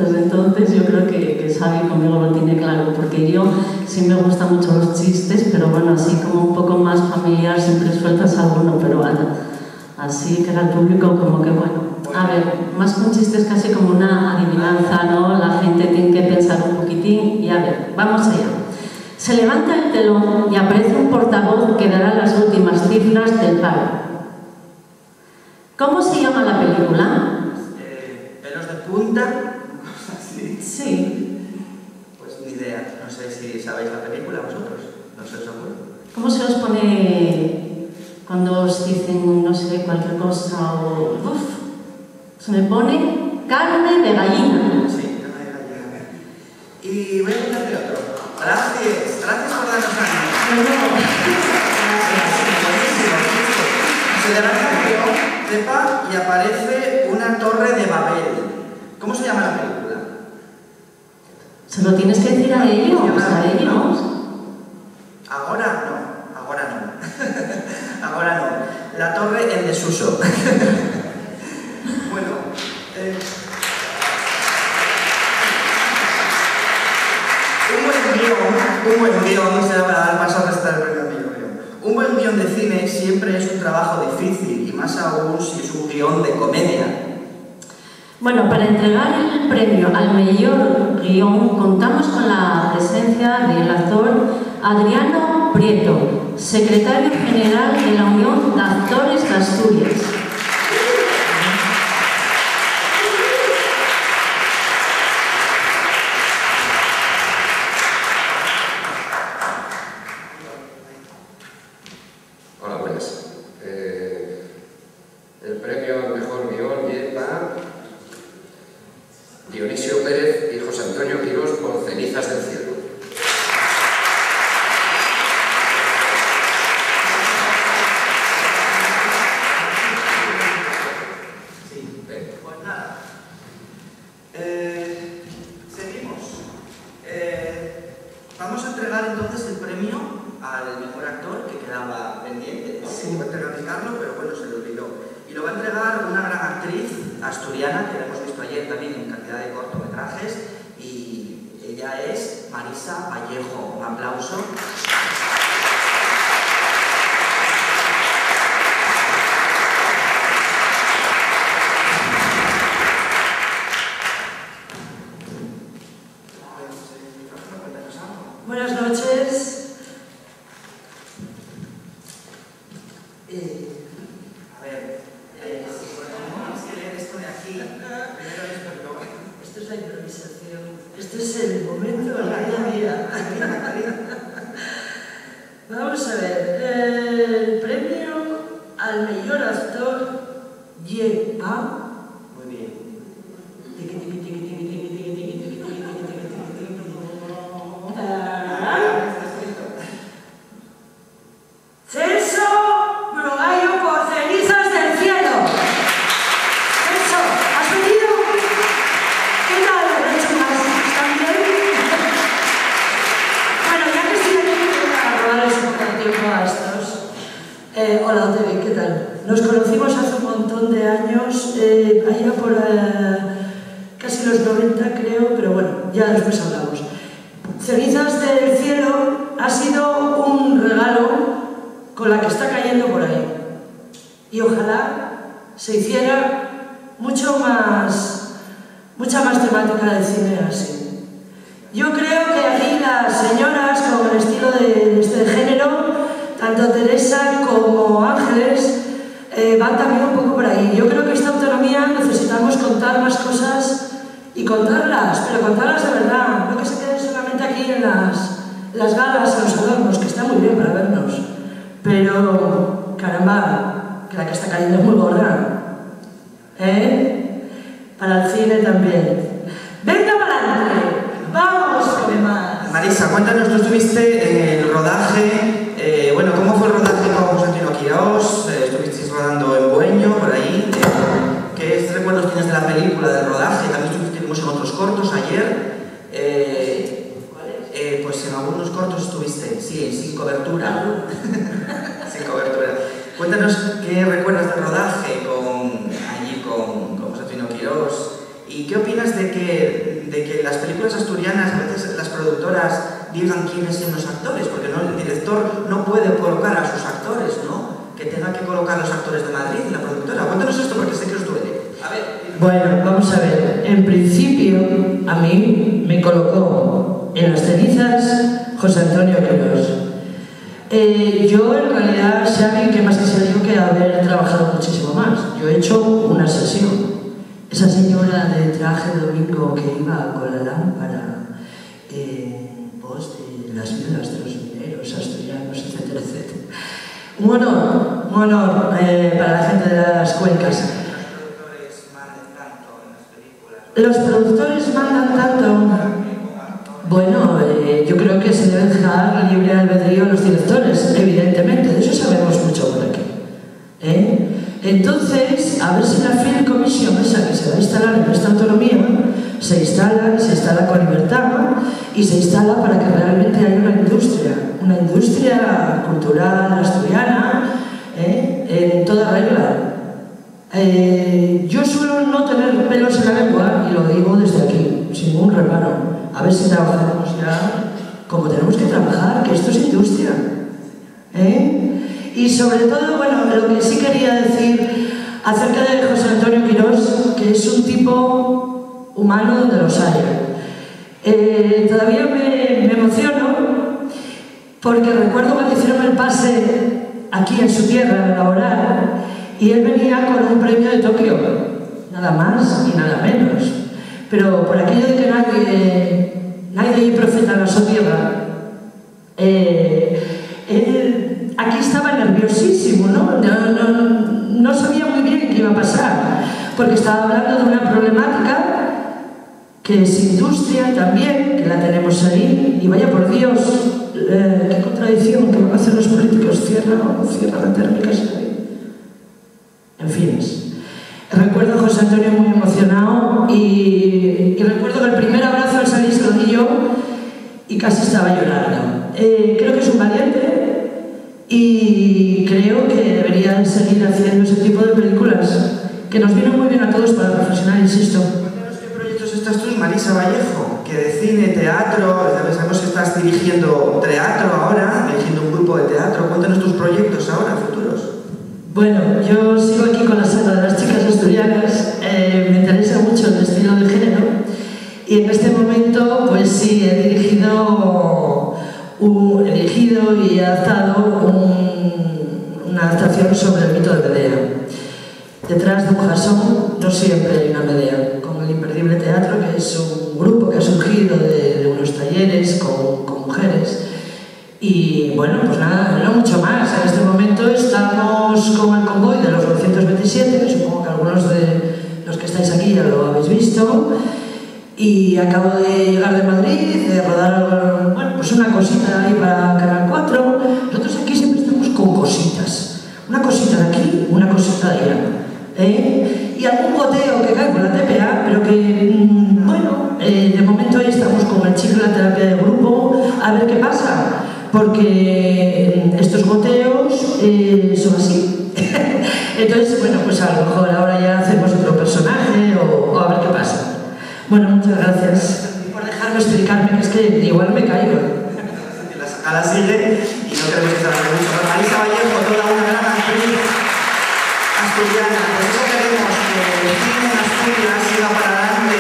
pues entonces yo creo que Xavi conmigo lo tiene claro, porque yo sí me gustan mucho los chistes, pero bueno, así como un poco más familiar siempre sueltas alguno, pero bueno, así que al público como que bueno. A ver, más que un chiste es casi como una adivinanza, ¿no? La gente tiene que pensar un poquitín y a ver, vamos allá. Se levanta el telón y aparece un portavoz que dará las últimas cifras del paro. ¿Cómo se llama la película? ¿Pelos de punta? Sí. Pues ni idea. No sé si sabéis la película vosotros. No sé, seguro. ¿Cómo se os pone cuando os dicen, no sé, cualquier cosa o... Uf, se me pone carne de gallina. Sí, carne de gallina. Y voy a contarte otro. Gracias por darnos ánimo. Se levanta el león, cepa y aparece una torre de Babel. ¿Cómo se llama la película? Se lo tienes que decir a ellos, a ellos. Ahora no. Ahora no. La torre en desuso. Bueno, un buen guión, se da para dar paso a restar el premio a mi guión. Un buen guión de cine siempre es un trabajo difícil, y más aún si es un guión de comedia. Bueno, para entregar el premio al mejor guión contamos con la presencia del actor Adriano Prieto, secretario general de la Unión de Actores de Asturias. Hola, buenas. El premio al mejor guión lleva Dionisio Pérez y José Antonio Quirós por Cenizas del Cielo. Sí, pues nada. Seguimos. Vamos a entregar entonces el premio al mejor actor, que quedaba pendiente. Sí, iba a entregar Ricardo, pero bueno, se le olvidó. Y lo va a entregar una gran actriz asturiana, que la hemos visto ayer también en cantidad de cortometrajes, y ella es Marisa Vallejo. Un aplauso. Buenas noches. A ver, tenemos que leer esto de aquí. Primero esto y luego... Esto es la improvisación. Esto es el momento del día a día. Vamos a ver. El premio al mejor actor lleva... Muy bien. Celso Brogallo por Cenizas del Cielo. Celso, ¿has venido? ¿Qué tal? ¿Has hecho más? ¿Están bien? Bueno, ya que estoy aquí, voy a robarles un poco de tiempo a estos. Hola, David, ¿qué tal? Nos conocimos hace un montón de años, allá por casi los 90 creo, pero bueno, ya después hablamos. Cenizas del Cielo ha sido un regalo con la que está cayendo por ahí. Y ojalá se hiciera mucha más temática de cine así. Yo creo que aquí las señoras con el estilo de este género, tanto Teresa como Ángeles, van también un poco por ahí. Yo creo que esta autonomía necesitamos contar más cosas y contarlas, pero contarlas de verdad, no que se queden solamente aquí en las galas, en los adornos, que está muy bien para vernos. Pero, caramba, que la que está cayendo es muy gorda. Para el cine también. ¡Venga para adelante! ¡Vamos, come más! Marisa, cuéntanos, tú estuviste en el rodaje, bueno, ¿cómo fue el rodaje con José Antonio Quirós? Estuvisteis rodando en Bueño, por ahí. ¿Qué recuerdos tienes de la película, del rodaje? También estuvimos en otros cortos ayer. Pues en algunos cortos estuviste, sí, sin cobertura. Sin cobertura. Cuéntanos qué recuerdas del rodaje allí con José Antonio Quirós. Y ¿Y qué opinas de que las películas asturianas, a veces las productoras digan quiénes son los actores? Porque el director no puede colocar a sus actores, ¿no? Que tenga que colocar a los actores de Madrid en la productora. Cuéntanos esto porque sé que os duele. A ver. Bueno, vamos a ver. En principio, a mí me colocó en las cenizas José Antonio Quirós. Yo en realidad, Xavi, que más que se digo que haber trabajado muchísimo más. Yo he hecho una sesión. Esa señora de traje de domingo que iba con la lámpara en pos de las vidas de los mineros asturianos, etcétera, etcétera. Un honor para la gente de las cuencas. Los productores mandan tanto. Bueno, yo creo que se debe dejar libre albedrío a los directores, evidentemente, de eso sabemos mucho por aquí. Entonces, a ver si la Film Commission esa que se va a instalar en esta autonomía se instala con libertad y se instala para que realmente haya una industria cultural asturiana en toda regla. Yo suelo no tener pelos en la lengua y lo digo desde aquí, sin ningún reparo. A ver si trabajamos ya como tenemos que trabajar, que esto es industria. Y sobre todo, bueno, lo que sí quería decir acerca de José Antonio Quirós, que es un tipo humano donde los haya. Todavía me emociono porque recuerdo cuando hicieron el pase aquí en su tierra laboral y él venía con un premio de Tokio, nada más y nada menos. Pero por aquello de que nadie es profeta en su tierra, él aquí estaba nerviosísimo, no sabía muy bien qué iba a pasar, porque estaba hablando de una problemática que es industria también, que la tenemos ahí, y vaya por Dios, qué contradicción que van a hacer los políticos, cierra la térmica. En fin, recuerdo a José Antonio muy emocionado y recuerdo que el primer abrazo al salir se lo di yo y casi estaba llorando. Creo que es un valiente y creo que debería seguir haciendo ese tipo de películas que nos vienen muy bien a todos para reflexionar, insisto. ¿Qué proyectos estás tú, Marisa Vallejo? Que de cine, teatro, sabemos que estás dirigiendo teatro ahora, dirigiendo un grupo de teatro. Cuéntanos tus proyectos ahora, futuros. Bueno, yo sigo aquí con la saga de las chicas asturianas, me interesa mucho el estilo de género y en este momento pues sí, he dirigido y he adaptado una adaptación sobre el mito de Medea. Detrás de un jasón no siempre hay una Medea, con el Imperdible Teatro, que es un grupo que ha surgido de unos talleres con mujeres. Y bueno, pues nada, no mucho más. En este momento estamos con el convoy de los 927, que supongo que algunos de los que estáis aquí ya lo habéis visto. Y acabo de llegar de Madrid, de rodar, bueno, pues una cosita ahí para Canal 4. Nosotros aquí siempre estamos con cositas. Una cosita de aquí, una cosita de allá. Y algún goteo que cae con la TPA, pero que, bueno, de momento ahí estamos con el chico de la terapia de grupo, a ver qué pasa. Porque estos goteos son así. Entonces, bueno, pues a lo mejor ahora ya hacemos otro personaje o a ver qué pasa. Bueno, muchas gracias por dejarme explicarme, que es que igual me caigo. La sacada sigue y no queremos que se haga mucho. Marisa Vallejo, toda una gran actriz asturiana. Por eso queremos que el cine en Asturias siga para adelante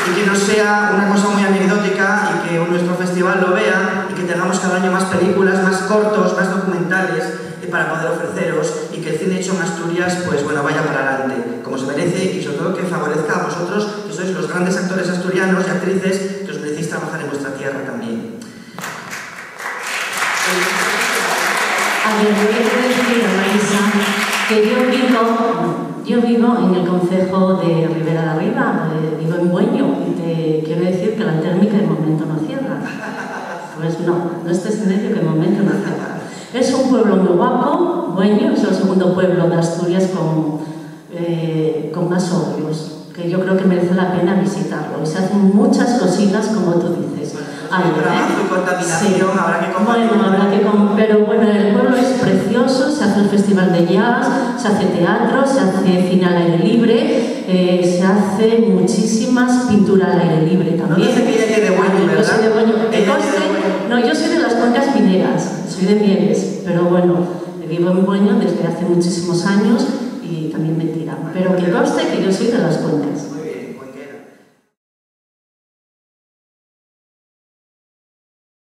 y que no sea una cosa muy anecdótica y que nuestro festival lo vea y que tengamos cada año más películas, más cortos, más documentales para poder ofreceros y que el cine hecho en Asturias, pues bueno, vaya para adelante, como se merece y sobre todo que favorezca a vosotros, que sois los grandes actores asturianos y actrices que os merecéis trabajar en vuestra tierra también. A ver, voy a decir a Marisa que yo vivo en el concejo de Ribera de Arriba, vivo en Bueño, y te quiero decir que la térmica de momento no cierra. Pues no es silencio que de momento no cierra. Es un pueblo muy guapo, Bueño, es el segundo pueblo de Asturias con más óleos, que yo creo que merece la pena visitarlo. Y se hacen muchas cositas, como tú dices. Trabajo y contaminación, sí. habrá que combatir. Bueno, pero bueno, el pueblo es precioso, se hace hace el festival de jazz, se hace teatro, se hace cine al aire libre, se hace muchísimas pinturas al aire libre también. No sé que ella quede bueno, ¿verdad? Yo soy de Boño. Que conste, no, yo soy de las cuencas mineras, soy de Mieres, pero bueno, vivo en Boño desde hace muchísimos años y también me tiran. Pero que conste que yo soy de las cuencas.